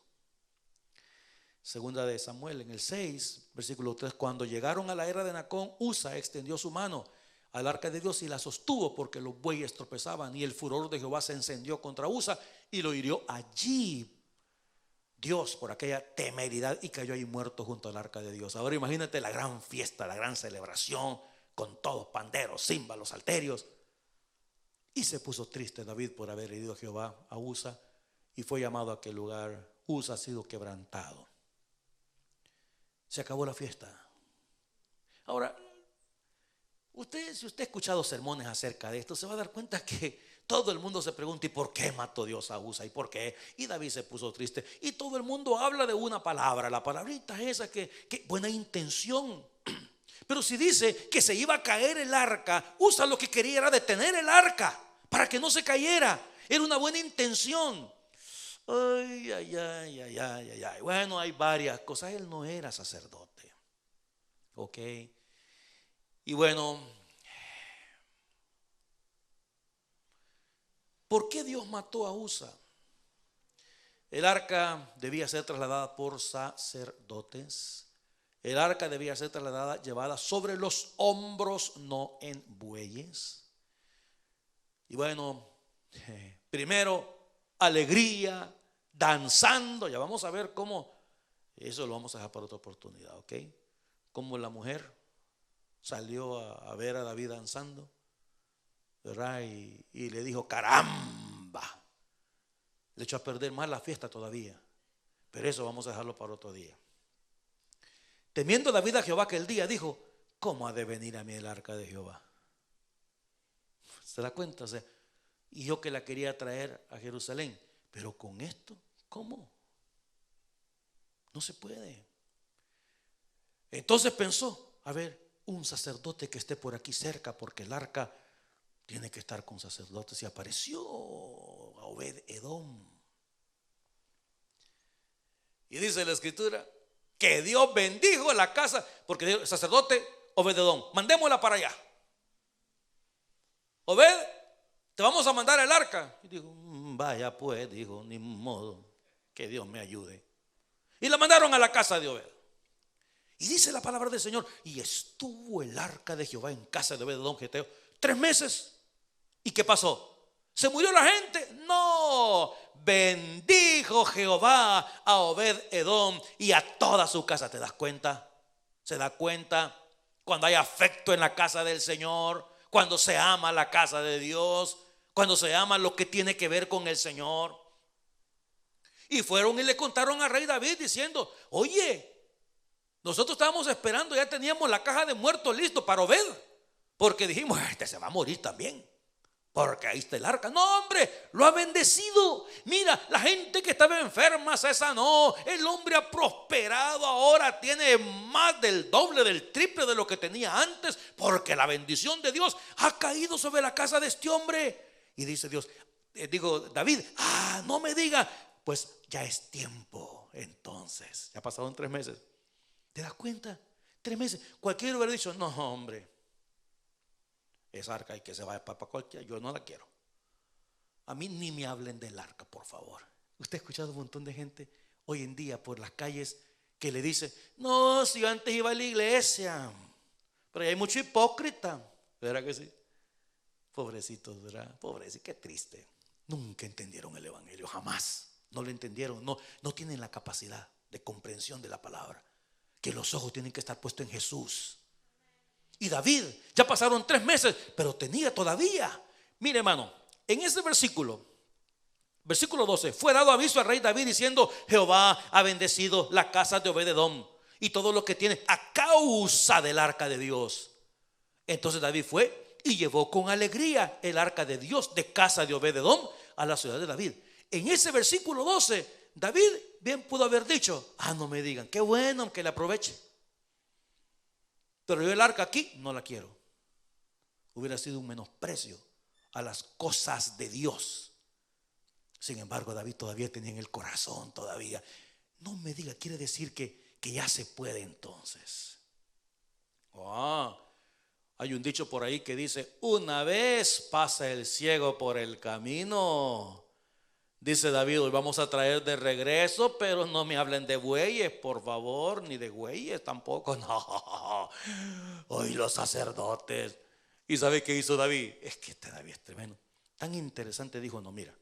Segunda de Samuel, en el 6, versículo 3. Cuando llegaron a la era de Nacón, Usa extendió su mano al arca de Dios y la sostuvo, porque los bueyes tropezaban. Y el furor de Jehová se encendió contra Usa y lo hirió allí Dios por aquella temeridad, y cayó ahí muerto junto al arca de Dios. Ahora imagínate la gran fiesta, la gran celebración, con todos panderos, címbalos, salterios. Y se puso triste David por haber herido a Jehová a Usa, y fue llamado a aquel lugar: Usa ha sido quebrantado. Se acabó la fiesta. Ahora, si usted ha escuchado sermones acerca de esto, se va a dar cuenta que todo el mundo se pregunta: ¿y por qué mató Dios a Usa? ¿Y por qué? Y David se puso triste. Y todo el mundo habla de una palabra, la palabrita esa que buena intención. Pero si dice que se iba a caer el arca, Usa lo que quería era detener el arca para que no se cayera. Era una buena intención. Ay. Bueno, hay varias cosas. Él no era sacerdote. Ok. Y bueno, ¿por qué Dios mató a Usa? El arca debía ser trasladada por sacerdotes. El arca debía ser trasladada, llevada sobre los hombros, no en bueyes. Y bueno, primero alegría, danzando. Ya vamos a ver cómo, eso lo vamos a dejar para otra oportunidad, ¿ok? Cómo la mujer salió a ver a David danzando, ¿verdad? Y le dijo: caramba. Le echó a perder más la fiesta todavía. Pero eso vamos a dejarlo para otro día. Temiendo David a Jehová aquel día, dijo: ¿cómo ha de venir a mí el arca de Jehová? ¿Se da cuenta? O sea, y yo que la quería traer a Jerusalén, pero con esto, ¿cómo? No se puede. Entonces pensó: a ver, un sacerdote que esté por aquí cerca, porque el arca tiene que estar con sacerdotes. Y apareció a Obed-Edom. Y dice la escritura que Dios bendijo la casa, porque dijo: sacerdote Obed-Edom, mandémosla para allá. Obed, te vamos a mandar el arca. Y dijo: vaya pues, dijo, ni modo, que Dios me ayude. Y la mandaron a la casa de Obed. Y dice la palabra del Señor: y estuvo el arca de Jehová en casa de Obed-Edom Geteo 3 meses. ¿Y qué pasó? ¿Se murió la gente? No, bendijo Jehová a Obed-Edom y a toda su casa. ¿Te das cuenta? ¿Se da cuenta? Cuando hay afecto en la casa del Señor, cuando se ama la casa de Dios, cuando se ama lo que tiene que ver con el Señor. Y fueron y le contaron al rey David diciendo: oye, nosotros estábamos esperando, ya teníamos la caja de muertos listo para Obed, porque dijimos: este se va a morir también, porque ahí está el arca. No, hombre, lo ha bendecido. Mira, la gente que estaba enferma se sanó. El hombre ha prosperado, ahora tiene más del doble, del triple de lo que tenía antes, porque la bendición de Dios ha caído sobre la casa de este hombre. Y dice Dios, David: no me diga. Pues ya es tiempo. Entonces, ya pasaron 3 meses. ¿Te das cuenta? 3 meses. Cualquiera hubiera dicho: no, hombre, esa arca hay que se vaya para cualquiera, yo no la quiero. A mí ni me hablen del arca, por favor. Usted ha escuchado un montón de gente hoy en día por las calles que le dice: no, si yo antes iba a la iglesia, pero hay mucho hipócrita. ¿Verdad que sí? Pobrecitos, ¿verdad? Pobrecitos, qué triste. Nunca entendieron el evangelio, jamás. No lo entendieron, no tienen la capacidad de comprensión de la palabra. Que los ojos tienen que estar puestos en Jesús. Y David, ya pasaron 3 meses, pero tenía todavía. Mire, hermano, en ese versículo 12, fue dado aviso al rey David diciendo: Jehová ha bendecido la casa de Obed-edom y todo lo que tiene a causa del arca de Dios. Entonces David fue y llevó con alegría el arca de Dios de casa de Obed-edom a la ciudad de David. En ese versículo 12, David bien pudo haber dicho: no me digan, qué bueno, que le aproveche, pero yo el arca aquí no la quiero. Hubiera sido un menosprecio a las cosas de Dios. Sin embargo, David todavía tenía en el corazón todavía. No me diga, quiere decir que ya se puede entonces. Hay un dicho por ahí que dice: una vez pasa el ciego por el camino. Dice David: hoy vamos a traer de regreso, pero no me hablen de bueyes, por favor, ni de bueyes tampoco. No, hoy los sacerdotes. ¿Y sabe qué hizo David? Es que este David es tremendo, tan interesante. Dijo: no, mira,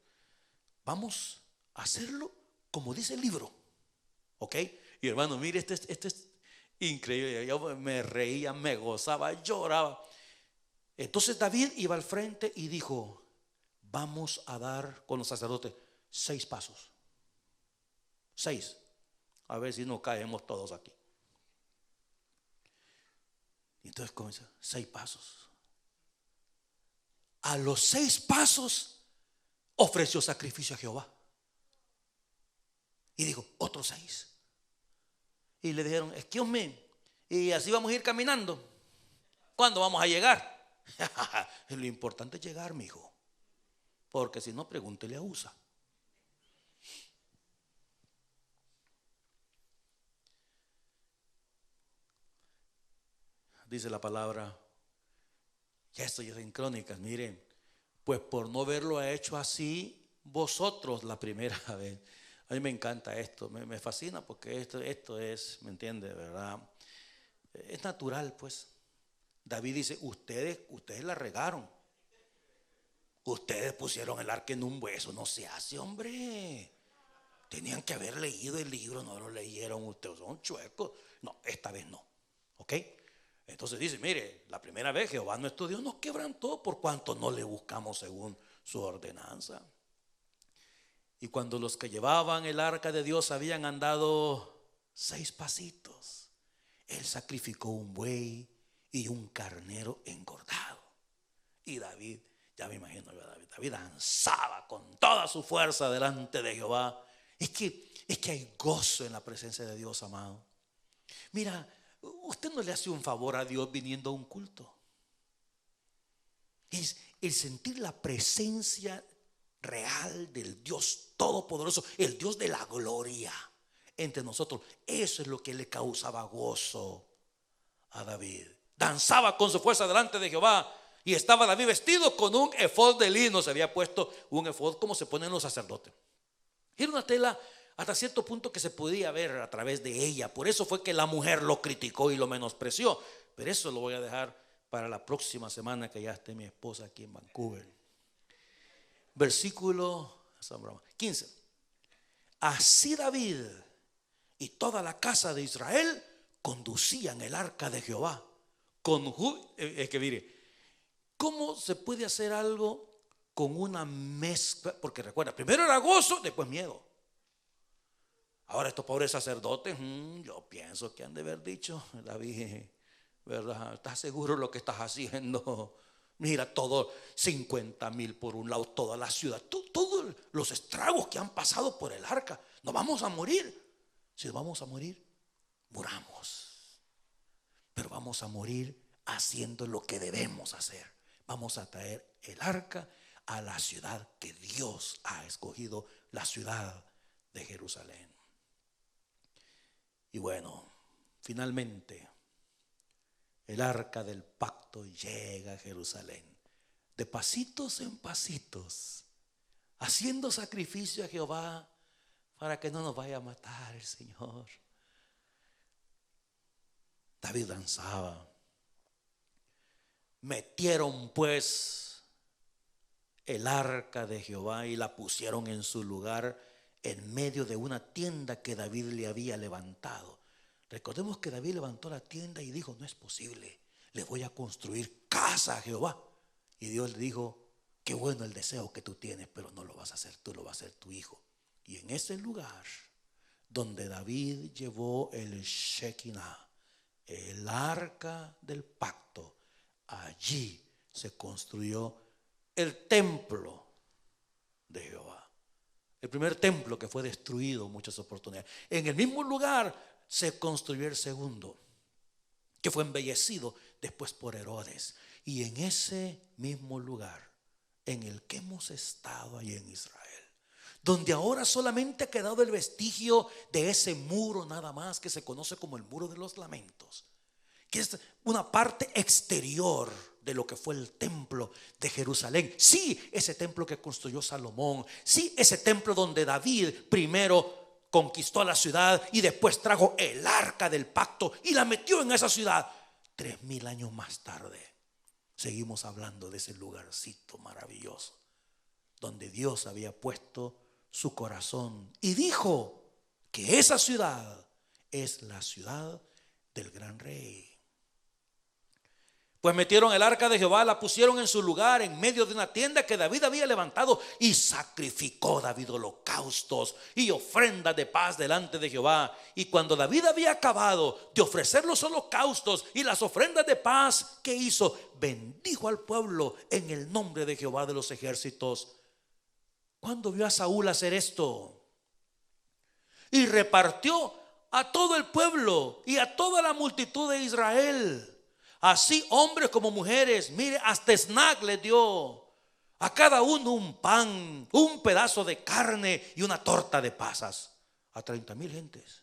vamos a hacerlo como dice el libro, ¿ok? Y hermano, mire, este es increíble. Yo me reía, me gozaba, lloraba. Entonces David iba al frente y dijo: vamos a dar con los sacerdotes 6 pasos. 6. A ver si no caemos todos aquí. Y entonces comienza: 6 pasos. A los 6 pasos ofreció sacrificio a Jehová. Y dijo: otros 6. Y le dijeron: excuse me, y así vamos a ir caminando. ¿Cuándo vamos a llegar? Lo importante es llegar, mi hijo, porque si no, pregúntele a USA. Dice la palabra, ya estoy en Crónicas, miren, pues por no haberlo hecho así vosotros la primera vez. A mí me encanta esto, me fascina, porque esto es, ¿me entiende, verdad? Es natural, pues. David dice: ustedes la regaron. Ustedes pusieron el arca en un hueso. No se hace, hombre. Tenían que haber leído el libro, no lo leyeron. Ustedes son chuecos. No, esta vez no. ¿Ok? Entonces dice: mire, la primera vez Jehová nuestro Dios nos quebrantó por cuanto no le buscamos según su ordenanza. Y cuando los que llevaban el arca de Dios habían andado 6 pasitos, él sacrificó un buey y un carnero engordado. Y David, ya me imagino yo a David danzaba con toda su fuerza delante de Jehová. Es que hay gozo en la presencia de Dios, amado. Mira, usted no le hace un favor a Dios viniendo a un culto. Es el sentir la presencia real del Dios Todopoderoso, el Dios de la gloria entre nosotros. Eso es lo que le causaba gozo a David. Danzaba con su fuerza delante de Jehová. Y estaba David vestido con un efod de lino. Se había puesto un efod como se ponen los sacerdotes. Era una tela hasta cierto punto que se podía ver a través de ella. Por eso fue que la mujer lo criticó y lo menospreció. Pero eso lo voy a dejar para la próxima semana, que ya esté mi esposa aquí en Vancouver. Versículo 15. Así David y toda la casa de Israel conducían el arca de Jehová es que mire, ¿cómo se puede hacer algo con una mezcla, porque recuerda, primero era gozo, después miedo. Ahora estos pobres sacerdotes, yo pienso que han de haber dicho, David, ¿verdad? ¿Estás seguro de lo que estás haciendo? Mira, todo 50,000 por un lado, toda la ciudad, todos los estragos que han pasado por el arca. Nos vamos a morir. Si nos vamos a morir, muramos. Pero vamos a morir haciendo lo que debemos hacer. Vamos a traer el arca a la ciudad que Dios ha escogido, la ciudad de Jerusalén. Y bueno, finalmente el arca del pacto llega a Jerusalén, de pasitos en pasitos, haciendo sacrificio a Jehová para que no nos vaya a matar el Señor. David danzaba. Metieron pues el arca de Jehová y la pusieron en su lugar en medio de una tienda que David le había levantado. Recordemos que David levantó la tienda y dijo: no es posible, le voy a construir casa a Jehová. Y Dios le dijo: qué bueno el deseo que tú tienes, pero no lo vas a hacer tú, lo va a hacer tu hijo. Y en ese lugar donde David llevó el Shekinah, el arca del pacto, allí se construyó el templo de Jehová. El primer templo que fue destruido en muchas oportunidades. En el mismo lugar se construyó el segundo, que fue embellecido después por Herodes. Y en ese mismo lugar en el que hemos estado ahí en Israel, donde ahora solamente ha quedado el vestigio de ese muro nada más, que se conoce como el muro de los lamentos, que es una parte exterior de lo que fue el templo de Jerusalén. Sí, ese templo que construyó Salomón. Sí, ese templo donde David primero conquistó la ciudad y después trajo el arca del pacto y la metió en esa ciudad. 3,000 años más tarde seguimos hablando de ese lugarcito maravilloso donde Dios había puesto su corazón y dijo que esa ciudad es la ciudad del gran rey. Pues metieron el arca de Jehová, la pusieron en su lugar en medio de una tienda que David había levantado, y sacrificó David holocaustos y ofrendas de paz delante de Jehová. Y cuando David había acabado de ofrecer los holocaustos y las ofrendas de paz, ¿qué hizo? Bendijo al pueblo en el nombre de Jehová de los ejércitos. ¿Cuándo vio a Saúl hacer esto? Y repartió a todo el pueblo y a toda la multitud de Israel, así hombres como mujeres. Mire, hasta snack le dio a cada uno un pan, un pedazo de carne y una torta de pasas a 30,000 gentes.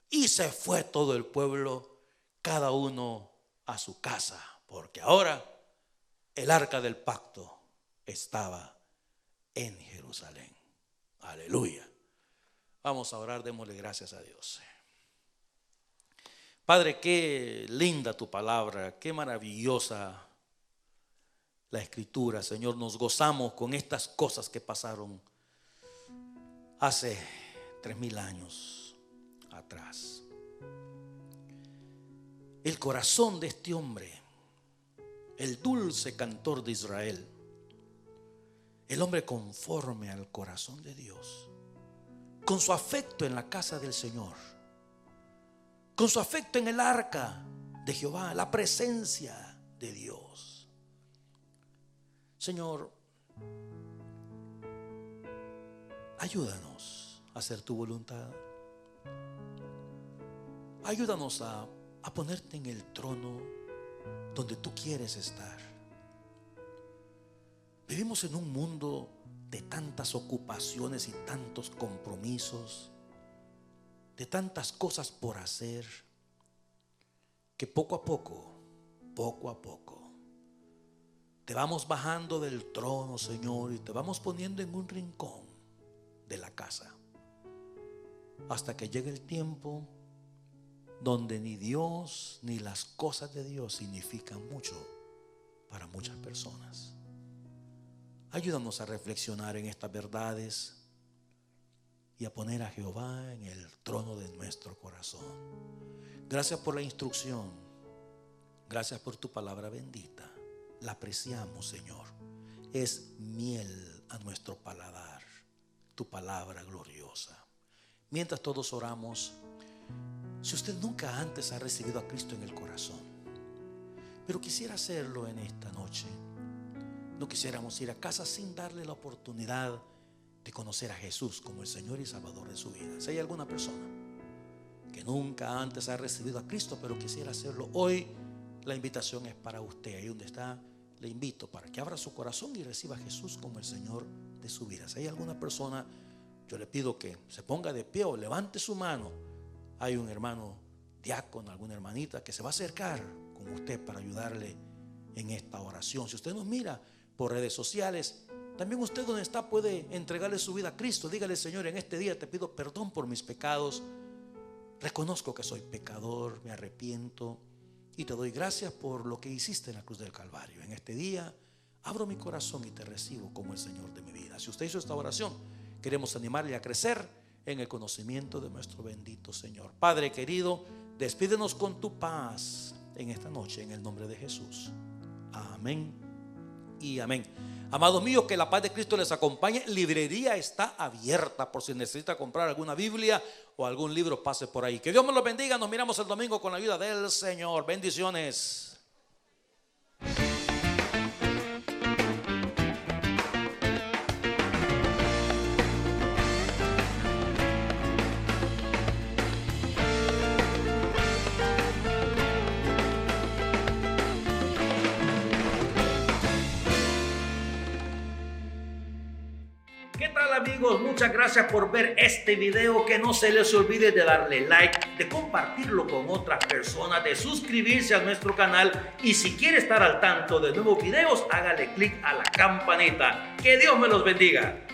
Y se fue todo el pueblo, cada uno a su casa, porque ahora el arca del pacto estaba en Jerusalén. Aleluya. Vamos a orar, démosle gracias a Dios. Padre, qué linda tu palabra, qué maravillosa la escritura, Señor. Nos gozamos con estas cosas que pasaron hace 3,000 años atrás. El corazón de este hombre, el dulce cantor de Israel, el hombre conforme al corazón de Dios, con su afecto en la casa del Señor, con su afecto en el arca de Jehová, la presencia de Dios. Señor, ayúdanos a hacer tu voluntad. Ayúdanos a ponerte en el trono donde tú quieres estar. Vivimos en un mundo de tantas ocupaciones y tantos compromisos, de tantas cosas por hacer, que poco a poco te vamos bajando del trono, Señor, y te vamos poniendo en un rincón de la casa, hasta que llegue el tiempo donde ni Dios ni las cosas de Dios significan mucho para muchas personas. Ayúdanos a reflexionar en estas verdades y a poner a Jehová en el trono de nuestro corazón. Gracias por la instrucción. Gracias por tu palabra bendita. La apreciamos, Señor. es miel a nuestro paladar, tu palabra gloriosa. Mientras todos oramos, si usted nunca antes ha recibido a Cristo en el corazón, pero quisiera hacerlo en esta noche, no quisiéramos ir a casa sin darle la oportunidad de conocer a Jesús como el Señor y Salvador de su vida. Si hay alguna persona que nunca antes ha recibido a Cristo, pero quisiera hacerlo hoy, la invitación es para usted. Ahí donde está, le invito para que abra su corazón y reciba a Jesús como el Señor de su vida. Si hay alguna persona, yo le pido que se ponga de pie o levante su mano. Hay un hermano diácono, alguna hermanita que se va a acercar con usted para ayudarle en esta oración. Si usted nos mira por redes sociales, también usted donde está puede entregarle su vida a Cristo. Dígale: Señor, en este día te pido perdón por mis pecados. Reconozco que soy pecador, me arrepiento y te doy gracias por lo que hiciste en la cruz del Calvario. En este día abro mi corazón y te recibo como el Señor de mi vida. Si usted hizo esta oración, queremos animarle a crecer en el conocimiento de nuestro bendito Señor. Padre querido, despídenos con tu paz en esta noche, en el nombre de Jesús. Amén y amén. Amados míos, que la paz de Cristo les acompañe. Librería está abierta por si necesita comprar alguna Biblia o algún libro, pase por ahí. Que Dios me los bendiga. Nos miramos el domingo con la ayuda del Señor. Bendiciones. ¿Qué tal, amigos? Muchas gracias por ver este video. Que no se les olvide de darle like, de compartirlo con otras personas, de suscribirse a nuestro canal, y si quiere estar al tanto de nuevos videos, hágale clic a la campanita. Que Dios me los bendiga.